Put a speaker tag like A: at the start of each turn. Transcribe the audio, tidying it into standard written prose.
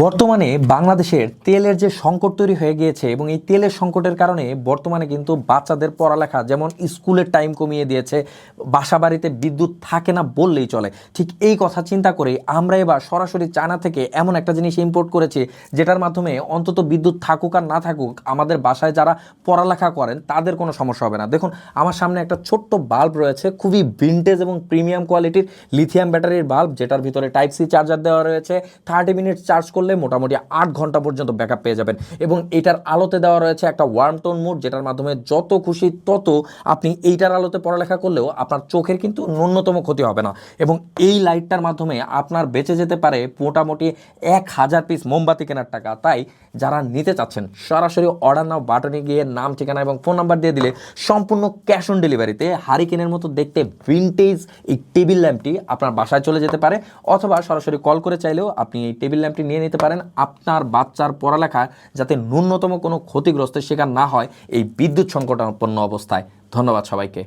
A: বর্তমানে বাংলাদেশের তেলের যে সংকট তৈরি হয়ে গিয়েছে এবং এই তেলের সংকটের কারণে বর্তমানে কিন্তু বাচ্চাদের পড়ালেখা যেমন স্কুলের টাইম কমিয়ে দিয়েছে, বাসা বাড়িতে বিদ্যুৎ থাকে না বললেই চলে। ঠিক এই কথা চিন্তা করে আমরা এবার সরাসরি চায়না থেকে এমন একটা জিনিস ইম্পোর্ট করেছি যেটার মাধ্যমে অন্তত বিদ্যুৎ থাকুক আর না থাকুক আমাদের বাসায় যারা পড়ালেখা করেন তাদের কোনো সমস্যা হবে না। দেখুন আমার সামনে একটা ছোট্ট বাল্ব রয়েছে, খুবই ভিনটেজ এবং প্রিমিয়াম কোয়ালিটির লিথিয়াম ব্যাটারির বাল্ব, যেটার ভিতরে টাইপ সি চার্জার দেওয়া রয়েছে। 30 মিনিট চার্জ করলে মোটামুটি 8 ঘন্টা পর্যন্ত ব্যাকআপ পেয়ে যাবেন এবং এটার আলোতে দেওয়া রয়েছে একটা ওয়ার্ম টোন মোড, যেটার মাধ্যমে যত খুশি তত আপনি এইটার আলোতে পড়ালেখা করলেও আপনার চোখের কিন্তু ন্যূনতম ক্ষতি হবে না। এবং এই লাইটটার মাধ্যমে আপনার বেঁচে যেতে পারে মোটামুটি 1000 পিস মোমবাতি কেনার টাকা। তাই যারা নিতে চাচ্ছেন সরাসরি অর্ডার নাও বাটনে গিয়ে নাম, ঠিকানা এবং ফোন নাম্বার দিয়ে দিলে সম্পূর্ণ ক্যাশ অন ডেলিভারিতে হারিকেনের মতো দেখতে ভিনটেজ এই টেবিল ল্যাম্পটি আপনার বাসায় চলে যেতে পারে, অথবা সরাসরি কল করে চাইলেও আপনি এই টেবিল ল্যাম্পটি নিয়ে নিতে পারেন আপনার বাচ্চার পড়ালেখা যাতে ন্যূনতম কোনো ক্ষতিগ্রস্তের শিকার না হয় এই বিদ্যুৎ সংকটাপন্ন অবস্থায়। ধন্যবাদ সবাইকে।